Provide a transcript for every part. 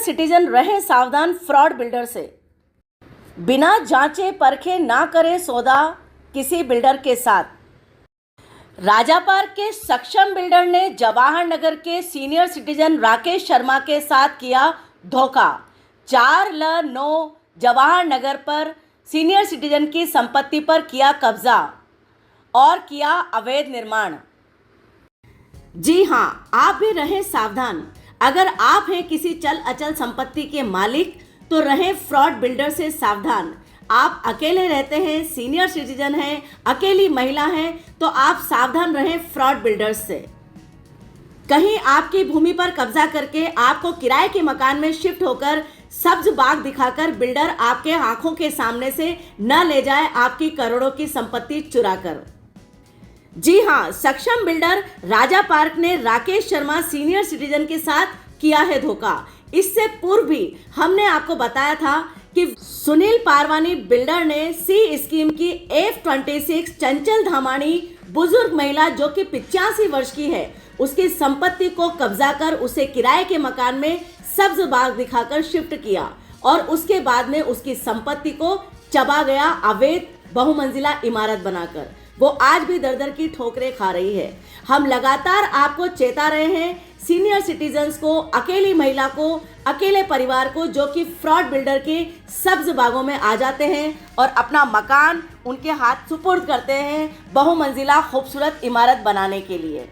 Citizen रहें सावधान fraud builder से। बिना जांचे परखे ना करें सौदा किसी बिल्डर के साथ। राजापार के सक्षम बिल्डर ने जवाहर नगर के सीनियर सिटीजन राकेश शर्मा के साथ किया धोखा। 4-9 जवाहर नगर पर सीनियर सिटीजन की संपत्ति पर किया कब्जा और किया अवैध निर्माण। जी हाँ, आप भी रहें सावधान। अगर आप हैं किसी चल अचल संपत्ति के मालिक तो रहें फ्रॉड बिल्डर से सावधान। आप अकेले रहते हैं, सीनियर सिटीजन हैं, अकेली महिला हैं तो आप सावधान रहें फ्रॉड बिल्डर्स से। कहीं आपकी भूमि पर कब्जा करके आपको किराए के मकान में शिफ्ट होकर सब्ज बाग दिखाकर बिल्डर आपके आंखों के सामने से न ले जाए आपकी करोड़ों की संपत्ति चुराकर। जी हाँ, सक्षम बिल्डर राजा पार्क ने राकेश शर्मा सीनियर सिटीजन के साथ किया है धोखा। इससे पूर्व भी हमने आपको बताया था कि सुनील पारवानी बिल्डर ने सी स्कीम की F26 चंचल धामाणी बुजुर्ग महिला जो कि 85 वर्ष की है, उसकी संपत्ति को कब्जा कर उसे किराए के मकान में सब्ज बाग दिखाकर शिफ्ट किया और उसके बाद में उसकी संपत्ति को चबा गया अवैध बहुमंजिला इमारत बनाकर। वो आज भी दर दर की ठोकरें खा रही है। हम लगातार आपको चेता रहे हैं, सीनियर सिटीजन्स को, अकेली महिला को, अकेले परिवार को जो कि फ्रॉड बिल्डर के सब्ज बागों में आ जाते हैं और अपना मकान उनके हाथ सुपुर्द करते हैं बहुमंजिला खूबसूरत इमारत बनाने के लिए।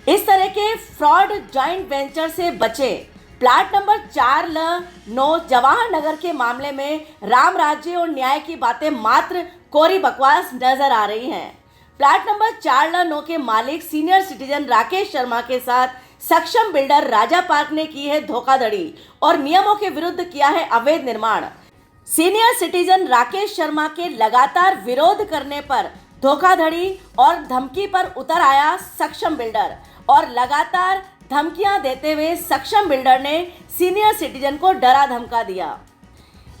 इस तरह के फ्रॉड जॉइंट वेंचर से बचे। प्लाट नंबर 4-9 जवाहर नगर के मामले में राम राज्य और न्याय की बातें मात्र कोरी बकवास नजर आ रही हैं। प्लाट नंबर 4-9 के मालिक सीनियर सिटीजन राकेश शर्मा के साथ सक्षम बिल्डर राजा पार्क ने की है धोखाधड़ी और नियमों के विरुद्ध किया है अवैध निर्माण। सीनियर सिटीजन राकेश शर्मा के लगातार विरोध करने पर धोखाधड़ी और धमकी पर उतर आया सक्षम बिल्डर और लगातार धमकियां देते हुए सक्षम बिल्डर ने सीनियर सिटीजन को डरा धमका दिया।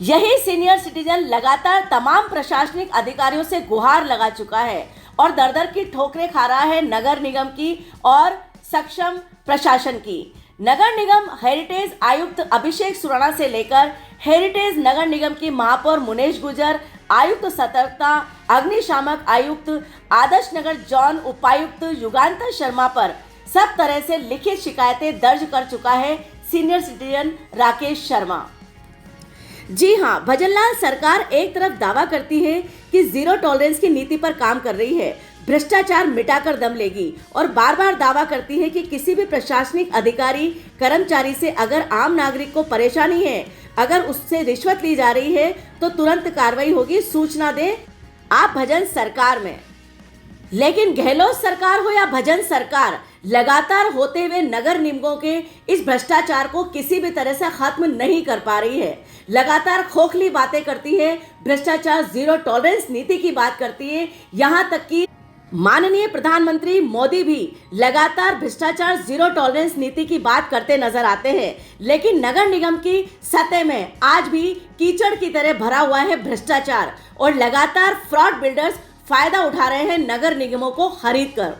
यही सीनियर सिटीजन लगातार तमाम प्रशासनिक अधिकारियों से गुहार लगा चुका है और दर दर की ठोकरें खा रहा है नगर निगम की और सक्षम प्रशासन की। नगर निगम हेरिटेज आयुक्त अभिषेक सुराणा से लेकर हेरिटेज नगर निगम की महापौर मुनेश गुजर, आयुक्त सतर्कता, अग्निशामक आयुक्त, आदर्श नगर जॉन उपायुक्त युगांतर शर्मा पर सब तरह से लिखित शिकायतें दर्ज कर चुका है सीनियर सिटीजन राकेश शर्मा। जी हाँ, भजनलाल सरकार एक तरफ दावा करती है कि जीरो टॉलरेंस की नीति पर काम कर रही है, भ्रष्टाचार मिटाकर दम लेगी और बार बार दावा करती है कि किसी भी प्रशासनिक अधिकारी कर्मचारी से अगर आम नागरिक को परेशानी है, अगर उससे रिश्वत ली जा रही है तो तुरंत कार्रवाई होगी, सूचना दें आप भजन सरकार में। लेकिन गहलोत सरकार हो या भजन सरकार, लगातार होते हुए नगर निगमों के इस भ्रष्टाचार को किसी भी तरह से खत्म नहीं कर पा रही है। लगातार खोखली बातें करती है, भ्रष्टाचार जीरो टॉलरेंस नीति की बात करती है। यहाँ तक कि माननीय प्रधानमंत्री मोदी भी लगातार भ्रष्टाचार जीरो टॉलरेंस नीति की बात करते नजर आते हैं, लेकिन नगर निगम की सतह में आज भी कीचड़ की तरह भरा हुआ है भ्रष्टाचार और लगातार फ्रॉड बिल्डर्स फायदा उठा रहे हैं नगर निगमों को खरीद कर।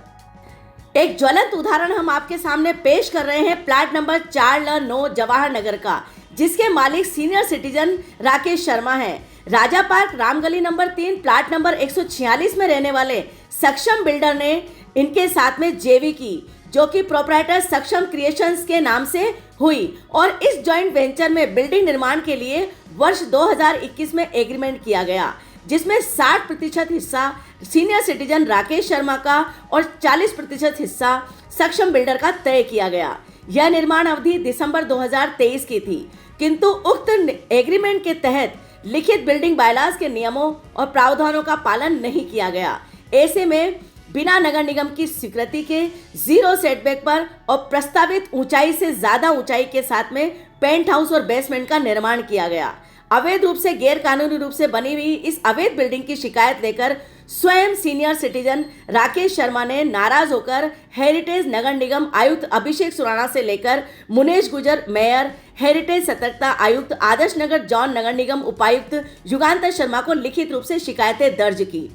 एक ज्वलंत उदाहरण हम आपके सामने पेश कर रहे हैं प्लाट नंबर 4-9 जवाहर नगर का, जिसके मालिक सीनियर सिटीजन राकेश शर्मा हैं। राजा park Ramgali number 3 plot number 146 में रहने वाले सक्षम बिल्डर ने इनके साथ में जेवी की, जो कि प्रोप्राइटर सक्षम क्रिएशंस के नाम से हुई और इस जॉइंट वेंचर में बिल्डिंग निर्माण के लिए वर्ष 2021 में एग्रीमेंट किया गया, जिसमें 60% हिस्सा सीनियर सिटीजन राकेश शर्मा का और 40% हिस्सा सक्षम बिल्डर का तय किया गया। यह निर्माण अवधि दिसंबर 2023 की थी, किंतु उक्त एग्रीमेंट के तहत लिखित बिल्डिंग बायलॉज के नियमों और प्रावधानों का पालन नहीं किया गया। ऐसे में बिना नगर निगम की स्वीकृति के जीरो सेटबैक पर और प्रस्तावित ऊंचाई से ज्यादा ऊंचाई के साथ में पेंट हाउस और बेसमेंट का निर्माण किया गया। अवैध रूप से गैर कानूनी रूप से बनी हुई इस अवैध बिल्डिंग की शिकायत लेकर स्वयं सीनियर सिटीजन राकेश शर्मा ने नाराज होकर हेरिटेज नगर निगम आयुक्त अभिषेक सुराणा से लेकर मुनेश गुजर मेयर, हेरिटेज सतर्कता आयुक्त, आदर्श नगर जॉन नगर निगम उपायुक्त युगांतर शर्मा को लिखित रूप से शिकायतें दर्ज की।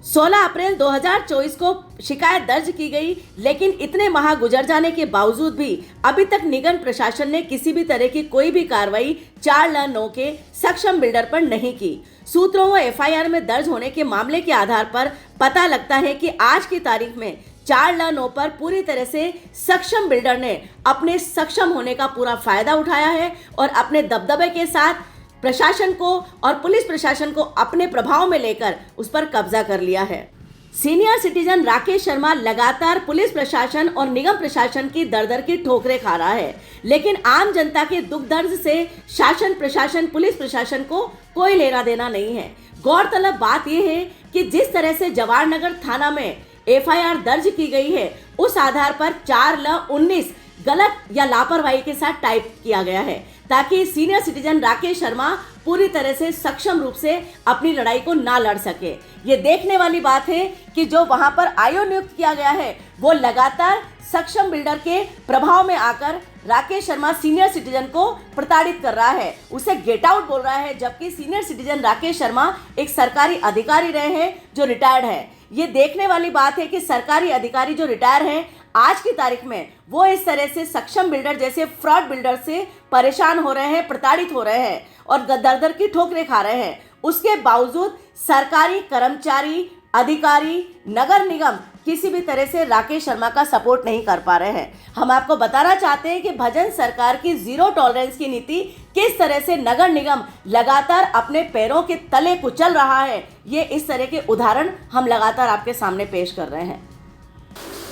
16 अप्रैल 2024 को शिकायत दर्ज की गई, लेकिन इतने माह गुजर जाने के बावजूद भी अभी तक निगम प्रशासन ने किसी भी तरह की कोई भी कार्रवाई 4/9 के सक्षम बिल्डर पर नहीं की। सूत्रों व एफआईआर में दर्ज होने के मामले के आधार पर पता लगता है कि आज की तारीख में 4/9 पर पूरी तरह से सक्षम बिल्डर ने अपने सक्षम होने का पूरा फायदा उठाया है और अपने दबदबे के साथ प्रशासन को और पुलिस प्रशासन को अपने प्रभाव में लेकर उस पर कब्जा कर लिया है। सीनियर सिटीजन राकेश शर्मा लगातार पुलिस प्रशासन और निगम प्रशासन की दर की ठोकरें खा रहा है, लेकिन आम जनता के दुख दर्द से शासन प्रशासन पुलिस प्रशासन को कोई लेना देना नहीं है। गौरतलब बात यह है कि जिस तरह से जवाहरनगर थाना में एफआईआर दर्ज की गई है, उस आधार पर 4/19 गलत या लापरवाही के साथ टाइप किया गया है, ताकि सीनियर सिटीजन राकेश शर्मा पूरी तरह से सक्षम रूप से अपनी लड़ाई को ना लड़ सके। ये देखने वाली बात है कि जो वहां पर आईओ नियुक्त किया गया है, वो लगातार सक्षम बिल्डर के प्रभाव में आकर राकेश शर्मा सीनियर सिटीजन को प्रताड़ित कर रहा है, उसे गेट आउट बोल रहा है, जबकि सीनियर सिटीजन राकेश शर्मा एक सरकारी अधिकारी रहे हैं जो रिटायर्ड है। ये देखने वाली बात है कि सरकारी अधिकारी जो रिटायर हैं, आज की तारीख में वो इस तरह से सक्षम बिल्डर जैसे फ्रॉड बिल्डर से परेशान हो रहे हैं, प्रताड़ित हो रहे हैं और दर की ठोकरें खा रहे हैं। उसके बावजूद सरकारी कर्मचारी, अधिकारी, नगर निगम किसी भी तरह से राकेश शर्मा का सपोर्ट नहीं कर पा रहे हैं। हम आपको बताना चाहते हैं कि भजन सरकार की जीरो टॉलरेंस की नीति किस तरह से नगर निगम लगातार अपने पैरों के तले कुचल रहा है, ये इस तरह के उदाहरण हम लगातार आपके सामने पेश कर रहे हैं।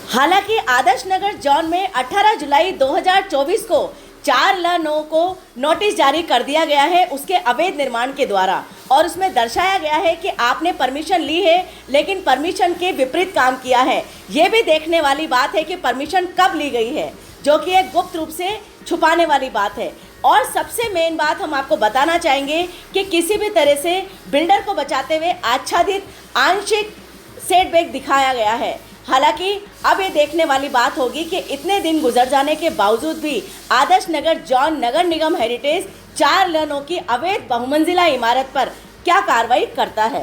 हालांकि आदर्श नगर जोन में 18 जुलाई 2024 को 4/9 को नोटिस जारी कर दिया गया है उसके अवैध निर्माण के द्वारा, और उसमें दर्शाया गया है कि आपने परमिशन ली है लेकिन परमिशन के विपरीत काम किया है। ये भी देखने वाली बात है कि परमिशन कब ली गई है, जो कि एक गुप्त रूप से छुपाने वाली बात है। और सबसे मेन बात हम आपको बताना चाहेंगे कि किसी भी तरह से बिल्डर को बचाते हुए आच्छादित आंशिक सेटबैक दिखाया गया है। हालांकि अब ये देखने वाली बात होगी कि इतने दिन गुजर जाने के बावजूद भी आदर्श नगर जोन नगर निगम हेरिटेज 4/9 की अवैध बहुमंजिला इमारत पर क्या कार्रवाई करता है।